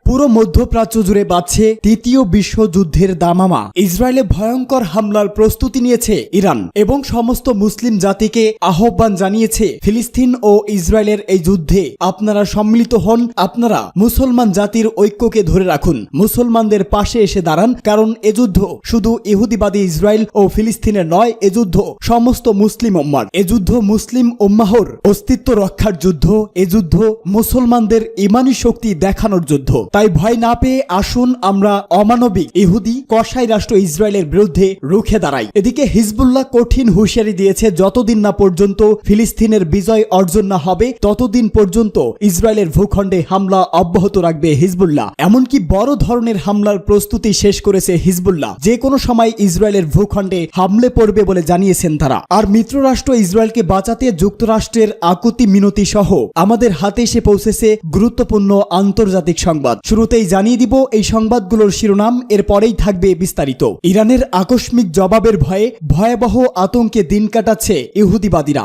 পুরো মধ্যপ্রাচ্য জুড়ে বাজছে তৃতীয় বিশ্বযুদ্ধের দামামা। ইসরায়েলে ভয়ঙ্কর হামলার প্রস্তুতি নিয়েছে ইরান এবং সমস্ত মুসলিম জাতিকে আহ্বান জানিয়েছে ফিলিস্তিন ও ইসরায়েলের এই যুদ্ধে আপনারা সম্মিলিত হন, আপনারা মুসলমান জাতির ঐক্যকে ধরে রাখুন, মুসলমানদের পাশে এসে দাঁড়ান, কারণ এ যুদ্ধ শুধু ইহুদিবাদী ইসরায়েল ও ফিলিস্তিনের নয়, এ যুদ্ধ সমস্ত মুসলিম উম্মার, এ যুদ্ধ মুসলিম উম্মাহর অস্তিত্ব রক্ষার যুদ্ধ, এ যুদ্ধ মুসলমানদের ইমানি শক্তি দেখানোর যুদ্ধ। তাই ভয় না পেয়ে আসুন আমরা অমানবিক ইহুদি কসাই রাষ্ট্র ইসরায়েলের বিরুদ্ধে রুখে দাঁড়াই। এদিকে হিজবুল্লাহ কঠিন হুঁশিয়ারি দিয়েছে, যতদিন না পর্যন্ত ফিলিস্তিনের বিজয় অর্জন না হবে ততদিন পর্যন্ত ইসরায়েলের ভূখণ্ডে হামলা অব্যাহত রাখবে হিজবুল্লাহ। এমনকি বড় ধরনের হামলার প্রস্তুতি শেষ করেছে হিজবুল্লাহ, যে কোনো সময় ইসরায়েলের ভূখণ্ডে হামলে পড়বে বলে জানিয়েছেন তারা। আর মিত্ররাষ্ট্র ইসরায়েলকে বাঁচাতে যুক্তরাষ্ট্রের আকুতি মিনতি সহ আমাদের হাতে এসে পৌঁছেছে গুরুত্বপূর্ণ আন্তর্জাতিক সংবাদ। শুরুতেই জানিয়ে দিব এই সংবাদগুলোর শিরোনাম, এরপরেই থাকবে বিস্তারিত। ইরানের আকস্মিক জবাবের ভয়ে ভয়াবহ আতঙ্কে দিন কাটাচ্ছে ইহুদিবাদীরা।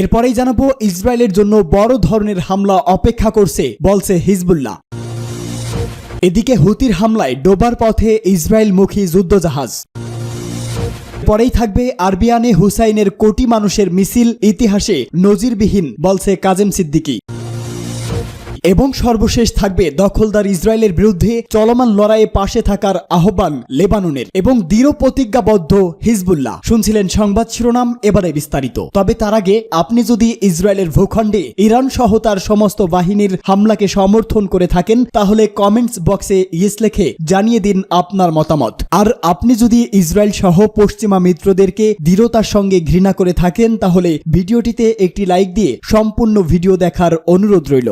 এরপরেই জানাবো ইসরায়েলের জন্য বড় ধরনের হামলা অপেক্ষা করছে বলছে হিজবুল্লাহ। এদিকে হুতির হামলায় ডোবার পথে ইসরায়েলমুখী যুদ্ধজাহাজ। পরেই থাকবে আরবিয়ানে হুসাইনের কোটি মানুষের মিছিল ইতিহাসে নজিরবিহীন বলছে কাজেম সিদ্দিকী। এবং সর্বশেষ থাকবে দখলদার ইসরায়েলের বিরুদ্ধে চলমান লড়াইয়ে পাশে থাকার আহ্বান লেবাননের এবং দৃঢ় প্রতিজ্ঞাবদ্ধ হিজবুল্লাহ। শুনছিলেন সংবাদ শিরোনাম, এবারে বিস্তারিত। তবে তার আগে আপনি যদি ইসরায়েলের ভূখণ্ডে ইরান সহ তার সমস্ত বাহিনীর হামলাকে সমর্থন করে থাকেন তাহলে কমেন্টস বক্সে ইয়েস লিখে জানিয়ে দিন আপনার মতামত। আর আপনি যদি ইসরায়েল সহ পশ্চিমা মিত্রদেরকে দৃঢ়তার সঙ্গে ঘৃণা করে থাকেন তাহলে ভিডিওটিতে একটি লাইক দিয়ে সম্পূর্ণ ভিডিও দেখার অনুরোধ রইল।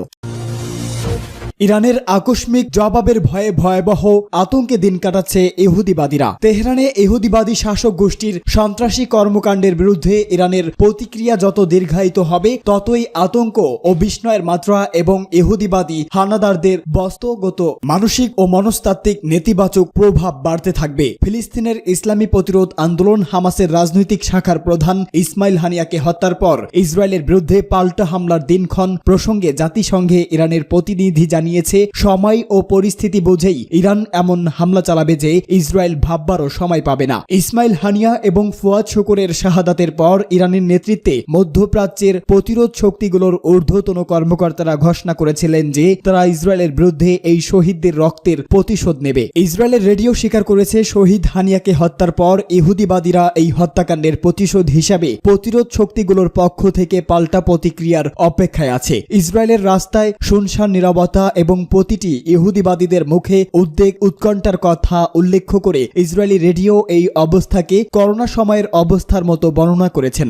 ইরানের আকস্মিক জবাবের ভয়ে ভয়াবহ আতঙ্কে দিন কাটাচ্ছে ইহুদিবাদীরা। তেহরানে ইহুদিবাদী শাসক গোষ্ঠীর সন্ত্রাসী কর্মকাণ্ডের বিরুদ্ধে ইরানের প্রতিক্রিয়া যত দীর্ঘায়িত হবে ততই আতঙ্ক ও বিস্ময়ের মাত্রা এবং ইহুদিবাদী হানাদারদের বস্তুগত মানসিক ও মনস্তাত্ত্বিক নেতিবাচক প্রভাব বাড়তে থাকবে। ফিলিস্তিনের ইসলামী প্রতিরোধ আন্দোলন হামাসের রাজনৈতিক শাখার প্রধান ইসমাইল হানিয়াকে হত্যার পর ইসরায়েলের বিরুদ্ধে পাল্টা হামলার দিনক্ষণ প্রসঙ্গে জাতিসংঘে ইরানের প্রতিনিধি নিয়েছে সময় ও পরিস্থিতি বুঝেই ইরান এমন হামলা চালাবে যে ইসরায়েল ভাববারও সময় পাবে না। ইসমাইল হানিয়া এবং ফুয়াদ শুকুরের শাহাদাতের পর ইরানের নেতৃত্বে মধ্যপ্রাচ্যের প্রতিরোধ শক্তিগুলোর ঊর্ধ্বতন কর্মকর্তারা ঘোষণা করেছিলেন যে তারা ইসরায়েলের বিরুদ্ধে এই শহীদদের রক্তের প্রতিশোধ নেবে। ইসরায়েলের রেডিও স্বীকার করেছে শহীদ হানিয়াকে হত্যার পর ইহুদিবাদীরা এই হত্যাকাণ্ডের প্রতিশোধ হিসাবে প্রতিরোধ শক্তিগুলোর পক্ষ থেকে পাল্টা প্রতিক্রিয়ার অপেক্ষায় আছে। ইসরায়েলের রাস্তায় শুনশান নীরবতা এবং প্রতিটি ইহুদিবাদীদের মুখে উদ্বেগ উৎকণ্ঠার কথা উল্লেখ করে ইসরায়েলি রেডিও এই অবস্থাকে করোনা সময়ের অবস্থার মতো বর্ণনা করেছেন।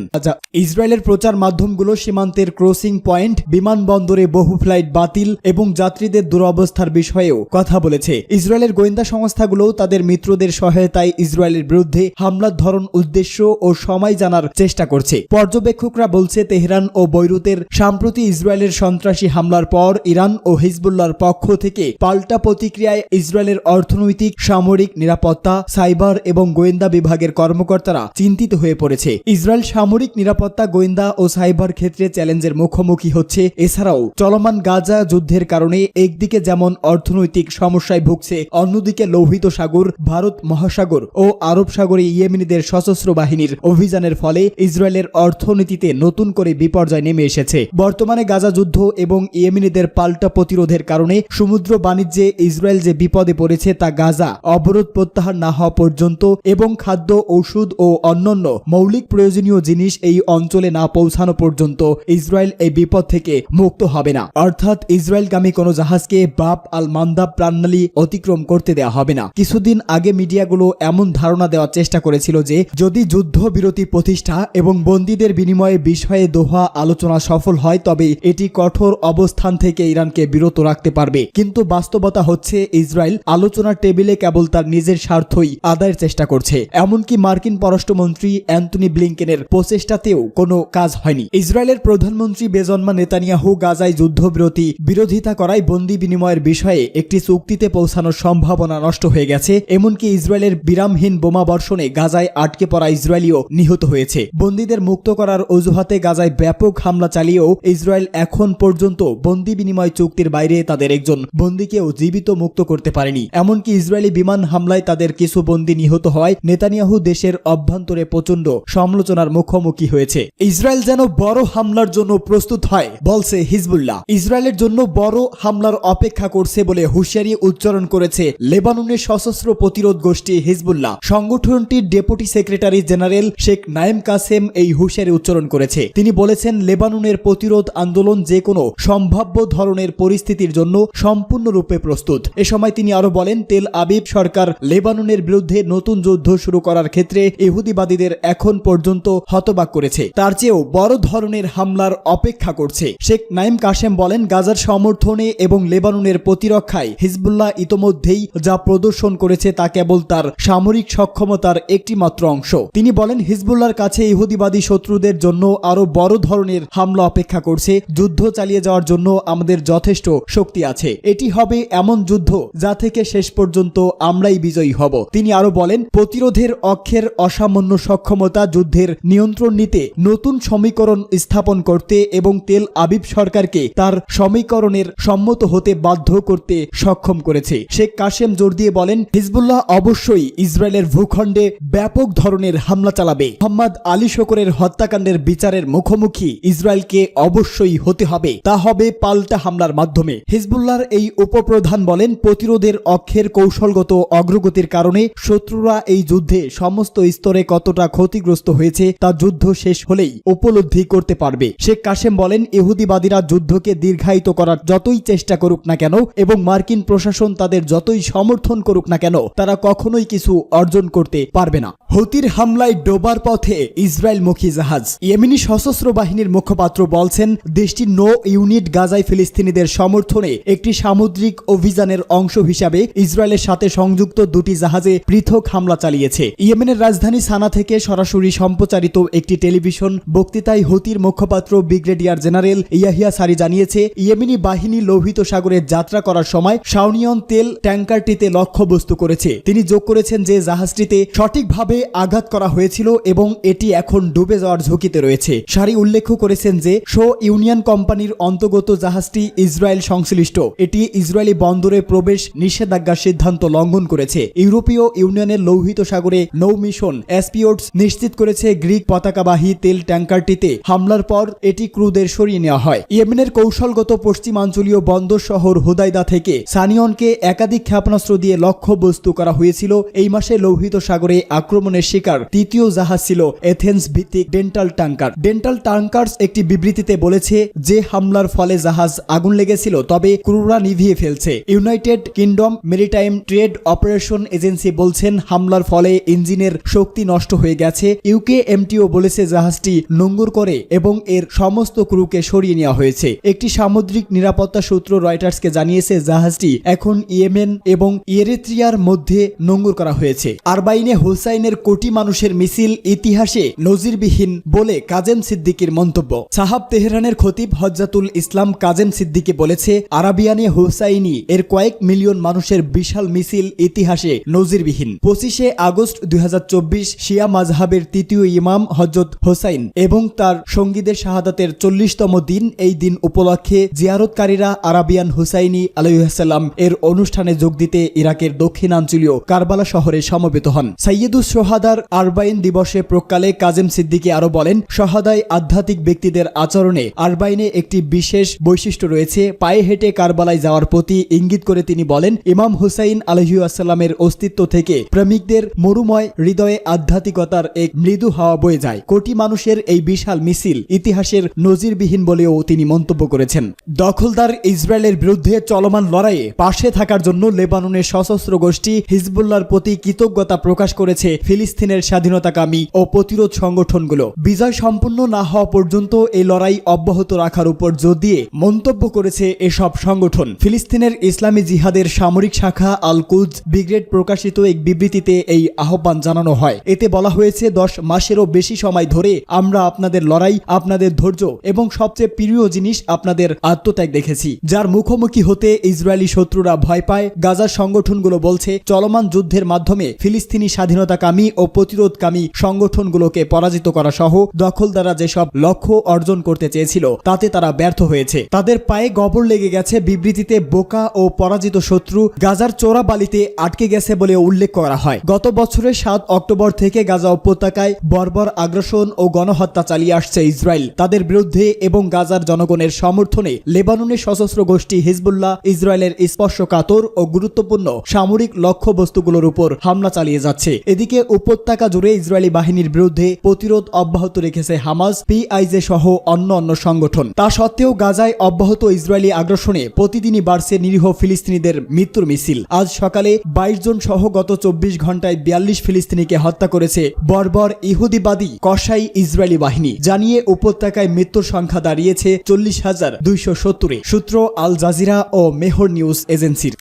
ইসরায়েলের প্রচার মাধ্যমগুলো সীমান্তের ক্রসিং পয়েন্ট, বিমানবন্দরে বহু ফ্লাইট বাতিল এবং যাত্রীদের দুরবস্থার বিষয়েও কথা বলেছে। ইসরায়েলের গোয়েন্দা সংস্থাগুলোও তাদের মিত্রদের সহায়তায় ইসরায়েলের বিরুদ্ধে হামলার ধরন, উদ্দেশ্য ও সময় জানার চেষ্টা করছে। পর্যবেক্ষকরা বলছে তেহরান ও বৈরুতের সাম্প্রতি ইসরায়েলের সন্ত্রাসী হামলার পর ইরান ও হিজবুল্লাহর পক্ষ থেকে পাল্টা প্রতিক্রিয়ায় ইসরায়েলের অর্থনৈতিক, সামরিক, নিরাপত্তা, সাইবার এবং গোয়েন্দা বিভাগের কর্মকর্তারা চিন্তিত হয়ে পড়েছে। ইসরায়েল সামরিক, নিরাপত্তা, গোয়েন্দা ও সাইবার ক্ষেত্রে চ্যালেঞ্জের মুখোমুখি হচ্ছে। এছাড়াও চলমান গাজা যুদ্ধের কারণে একদিকে যেমন অর্থনৈতিক সমস্যায় ভুগছে, অন্যদিকে লোহিত সাগর, ভারত মহাসাগর ও আরব সাগরে ইয়েমেনিদের সশস্ত্র বাহিনীর অভিযানের ফলে ইসরায়েলের অর্থনীতিতে নতুন করে বিপর্যয় নেমে এসেছে। বর্তমানে গাজা যুদ্ধ এবং ইয়েমেনিদের পাল্টা প্রতিরোধের কারণে সমুদ্র বাণিজ্যে ইসরায়েল যে বিপদে পড়েছে তা গাজা অবরোধ প্রত্যাহার না হওয়া পর্যন্ত এবং খাদ্য, ওষুধ ও অন্যান্য মৌলিক প্রয়োজনীয় জিনিস এই অঞ্চলে না পৌঁছানো পর্যন্ত ইসরায়েল এই বিপদ থেকে মুক্ত হবে না। অর্থাৎ ইসরায়েলগামী কোনো জাহাজকে বাব আল মান্দাব প্রণালী অতিক্রম করতে দেওয়া হবে না। কিছুদিন আগে মিডিয়াগুলো এমন ধারণা দেওয়ার চেষ্টা করেছিল যে যদি যুদ্ধবিরতি প্রতিষ্ঠা এবং বন্দীদের বিনিময়ে বিষয়ে দোহা আলোচনা সফল হয় তবে এটি কঠোর অবস্থান থেকে ইরানকে বিরত রাখতে পারবে। কিন্তু বাস্তবতা হচ্ছে ইসরায়েল আলোচনার টেবিলে কেবল তার নিজের স্বার্থই আদায়ের চেষ্টা করছে। এমনকি মার্কিন পররাষ্ট্রমন্ত্রী অ্যান্টনি ব্লিংকেনের প্রচেষ্টাতেও কোনো কাজ হয়নি। ইসরায়েলের প্রধানমন্ত্রী বেনজামিন নেতানিয়াহু গাজায় যুদ্ধবিরতি বিরোধিতা করায় বন্দী বিনিময়ের বিষয়ে একটি চুক্তিতে পৌঁছানোর সম্ভাবনা নষ্ট হয়ে গেছে। এমনকি ইসরায়েলের বিরামহীন বোমা বর্ষণে গাজায় আটকে পড়া ইসরায়েলিও নিহত হয়েছে। বন্দীদের মুক্ত করার অজুহাতে গাজায় ব্যাপক হামলা চালিয়েও ইসরায়েল এখন পর্যন্ত বন্দী বিনিময় চুক্তির বাইরে তাদের একজন বন্দীকেও জীবিত মুক্ত করতে পারেনি। এমনকি ইসরায়েলি বিমান হামলায় তাদের কিছু বন্দী নিহত হওয়ায় নেতানিয়াহু দেশের অভ্যন্তরে প্রচন্ড সমালোচনার মুখোমুখি হয়েছে। ইসরায়েল যেন বড় হামলার জন্য প্রস্তুত হয় বলছে হিজবুল্লাহ। ইসরায়েলের জন্য বড় হামলার অপেক্ষা করছে বলে হুঁশিয়ারি উচ্চারণ করেছে লেবাননের সশস্ত্র প্রতিরোধ গোষ্ঠী হিজবুল্লাহ। সংগঠনটির deputy secretary general Sheikh Naim Qassem এই হুঁশিয়ারি উচ্চারণ করেছে। তিনি বলেছেন, লেবাননের প্রতিরোধ আন্দোলন যে কোনো সম্ভাব্য ধরনের পরিস্থিতির জন্য সম্পূর্ণরূপে প্রস্তুত। এ সময় তিনি আরো বলেন, তেল আবিব সরকার লেবাননের বিরুদ্ধে নতুন যুদ্ধ শুরু করার ক্ষেত্রে ইহুদিবাদীদের এখন পর্যন্ত হতবাক করেছে, তার চেয়েও বড় ধরনের হামলার অপেক্ষা করছে। শেখ নাইম কাসেম বলেন, গাজার সমর্থনে এবং লেবাননের প্রতিরক্ষায় হিজবুল্লাহ ইতোমধ্যেই যা প্রদর্শন করেছে তা কেবল তার সামরিক সক্ষমতার একটি মাত্র অংশ। তিনি বলেন, হিজবুল্লাহর কাছে ইহুদিবাদী শত্রুদের জন্য আরো বড় ধরনের হামলা অপেক্ষা করছে। যুদ্ধ চালিয়ে যাওয়ার জন্য আমাদের যথেষ্ট শক্তি আছে। এটি হবে এমন যুদ্ধ যা থেকে শেষ পর্যন্ত আমরাই বিজয়ী হব। তিনি আরো বলেন, প্রতিরোধের অক্ষের অসামান্য সক্ষমতা যুদ্ধের নিয়ন্ত্রণ নিতে নতুন সমীকরণ স্থাপন করতে এবং তেল আবিব সরকারকে তার সমীকরণের সম্মত হতে বাধ্য করতে সক্ষম করেছে। শেখ কাসেম জোর দিয়ে বলেন, হিজবুল্লাহ অবশ্যই ইসরায়েলের ভূখণ্ডে ব্যাপক ধরনের হামলা চালাবে। মোহাম্মদ আলী শকরের হত্যাকাণ্ডের বিচারের মুখোমুখি ইসরায়েলকে অবশ্যই হতে হবে, তা হবে পাল্টা হামলার মাধ্যমে। হিজবুল্লাহর এই উপপ্রধান বলেন, প্রতিরোধের অক্ষের কৌশলগত অগ্রগতির কারণে শত্রুরা এই যুদ্ধে সমস্ত স্তরে কতটা ক্ষতিগ্রস্ত হয়েছে তা যুদ্ধ শেষ হলেই উপলব্ধি করতে পারবে। শেখ কাসেম বলেন, ইহুদিবাদীরা যুদ্ধকে দীর্ঘায়িত করার যতই চেষ্টা করুক না কেন এবং মার্কিন প্রশাসন তাদের যতই সমর্থন করুক না কেন, তারা কখনোই কিছু অর্জন করতে পারবে না। হুতির হামলায় ডোবার পথে ইসরায়েলমুখী জাহাজ। ইয়েমেনি সশস্ত্র বাহিনীর মুখপাত্র বলছেন, দেশটির নো ইউনিট গাজায় ফিলিস্তিনিদের সমর্থনে একটি সামুদ্রিক অভিযানের অংশ হিসাবে ইসরায়েলের সাথে সংযুক্ত দুটি জাহাজে পৃথক হামলা চালিয়েছে। ইয়েমেনের রাজধানী সানা থেকে সরাসরি সম্প্রচারিত একটি টেলিভিশন বক্তৃতায় হুতির মুখপাত্র ব্রিগেডিয়ার জেনারেল ইয়াহিয়া সারি জানিয়েছে, ইয়েমেনি বাহিনী লোহিত সাগরে যাত্রা করার সময় সাউনিয়ন তেল ট্যাঙ্কারটিতে লক্ষ্যবস্তু করেছে। তিনি যোগ করেছেন যে জাহাজটিতে সঠিকভাবে আঘাত করা হয়েছিল এবং এটি এখন ডুবে যাওয়ার ঝুঁকিতে রয়েছে। সারি উল্লেখ করেছেন যে শো ইউনিয়ন কোম্পানির অন্তর্গত জাহাজটি ইসরায়েল সংশ্লিষ্ট। এটি ইসরায়েলি বন্দরে প্রবেশ নিষেধাজ্ঞার সিদ্ধান্ত লঙ্ঘন করেছে। ইউরোপীয় ইউনিয়নের লোহিত সাগরে নৌ মিশন এসপিওটস নিশ্চিত করেছে গ্রিক পতাকাবাহী তেল ট্যাঙ্কারটিতে হামলার পর এটি ক্রুদের সরিয়ে নেওয়া হয়। ইয়েমেনের কৌশলগত পশ্চিমাঞ্চলীয় বন্দর শহর হুদাইদা থেকে সানিয়নকে একাধিক ক্ষেপণাস্ত্র দিয়ে লক্ষ্যবস্তু করা হয়েছিল। এই মাসে লোহিত সাগরে আক্রমণের শিকার তৃতীয় জাহাজ ছিল এথেন্স ভিত্তিক ডেন্টাল ট্যাঙ্কার। ডেন্টাল ট্যাঙ্কার্স একটি বিবৃতিতে বলেছে যে হামলার ফলে জাহাজ আগুন লেগেছিল, তবে ক্রুরা নিভিয়ে ফেলছে। United kingdom maritime trade operation agency বলছেন, হামলার ফলে ইঞ্জিনের শক্তি নষ্ট হয়ে গেছে। ইউকে এমটিও বলেছে জাহাজটি নোঙ্গর করে এবং এর সমস্ত ক্রুকে সরিয়ে নেওয়া হয়েছে। একটি সামুদ্রিক নিরাপত্তা সূত্র রয়টার্সকে জানিয়েছে জাহাজটি এখন ইয়েমেন এবং ইরিত্রিয়ার মধ্যে নোঙ্গর করা হয়েছে। আরবাইনে হোসাইনের কোটি মানুষের মিছিল ইতিহাসে নজিরবিহীন বলে কাজেম সিদ্দিকীর মন্তব্য। সাহাব তেহরানের খতিব হজ্জাতুল ইসলাম কাজেম সিদ্দিকী বলেছে, আরাবিয়ানে হোসাইনি এর কয়েক মিলিয়ন মানুষের বিশাল মিছিল ইতিহাসে নজিরবিহীন। 25 আগস্ট 2024 শিয়া মাজহাবের তৃতীয় ইমাম হযরত হোসাইন এবং তার সঙ্গীদের শাহাদাতের 40তম দিন। এই দিন উপলক্ষে জিয়ারতকারীরা আরাবিয়ান হুসাইনি আলাইহিসসালাম এর অনুষ্ঠানে যোগ দিতে ইরাকের দক্ষিণাঞ্চলীয় কারবালা শহরে সমবেত হন। সাইয়্যিদুস সোহাদার আরবাইন দিবসে প্রকালে কাজেম সিদ্দিকী আরো বলেন, সহাদায় আধ্যাত্মিক ব্যক্তিদের আচরণে আরবাইনে একটি বিশেষ বৈশিষ্ট্য রয়েছে। পায়ে হেঁটে কারবালায় যাওয়ার প্রতি ইঙ্গিত করে তিনি বলেন, ইমাম হুসাইন আলাইহিসসালামের অস্তিত্ব থেকে প্রেমিকদের মরুময় হৃদয়ে আধ্যাত্মিকতার এক মৃদু হাওয়া বয়ে যায়। কোটি মানুষের এই বিশাল মিছিল ইতিহাসের নজিরবিহীন বলেও তিনি মন্তব্য করেছেন। দখলদার ইসরায়েলের বিরুদ্ধে চলমান লড়াইয়ে পাশে থাকার জন্য লেবাননের সশস্ত্র গোষ্ঠী হিজবুল্লাহর প্রতি কৃতজ্ঞতা প্রকাশ করেছে ফিলিস্তিনের স্বাধীনতাকামী ও প্রতিরোধ সংগঠনগুলো। বিজয় সম্পূর্ণ না হওয়া পর্যন্ত এই লড়াই অব্যাহত রাখার উপর জোর দিয়ে মন্তব্য করেছে এসব সংগঠন। ফিলিস্তিনের ইসলামী জিহাদের সামরিক শাখা আল কুদস ব্রিগেড প্রকাশিত এক বিবৃতিতে এই আহ্বান জানানো হয়। এতে বলা হয়েছে, 10 মাসেরও বেশি সময় ধরে আমরা আপনাদের লড়াই, আপনাদের ধৈর্য এবং সবচেয়ে প্রিয় জিনিস আপনাদের আত্মত্যাগ দেখেছি, যার মুখোমুখি হতে ইসরায়েলি শত্রুরা ভয় পায়। গাজার সংগঠনগুলো বলছে, চলমান যুদ্ধের মাধ্যমে ফিলিস্তিনি স্বাধীনতাকামী ও প্রতিরোধকামী সংগঠনগুলোকে পরাজিত করা সহ দখলদাররা যেসব লক্ষ্য অর্জন করতে চেয়েছিল তাতে তারা ব্যর্থ হয়েছে। তাদের পায়ে গবর লেগে লেগে গেছে। বিবৃতিতে বোকা ও পরাজিত শত্রু গাজার চোরাবালিতে আটকে গেছে বলে উল্লেখ করা হয়। গত বছরের 7 অক্টোবর থেকে গাজা উপত্যকায় বর্বর আগ্রাসন ও গণহত্যা চালিয়ে আসছে ইসরায়েল। তাদের বিরুদ্ধে এবং গাজার জনগণের সমর্থনে লেবাননের সশস্ত্র গোষ্ঠী হিজবুল্লাহ ইসরায়েলের স্পর্শকাতর ও গুরুত্বপূর্ণ সামরিক লক্ষ্যবস্তুগুলোর উপর হামলা চালিয়ে যাচ্ছে। এদিকে উপত্যকা জুড়ে ইসরায়েলি বাহিনীর বিরুদ্ধে প্রতিরোধ অব্যাহত রেখেছে হামাস, পিআইজে সহ অন্য সংগঠন। তা সত্ত্বেও গাজায় অব্যাহত ইসরায়েলি আগ্রাসনে প্রতিদিনই বাড়ছে নিরীহ ফিলিস্তিনিদের মৃত্যুর মিছিল। আজ সকালে 22 জন সহ গত 24 ঘন্টায় 42 ফিলিস্তিনিকে হত্যা করেছে বর্বর ইহুদিবাদী কসাই ইসরায়েলি বাহিনী। জানিয়ে উপত্যকায় মৃত্যুর সংখ্যা দাঁড়িয়েছে 40,270। সূত্র আল জাজিরা ও মেহর নিউজ এজেন্সির।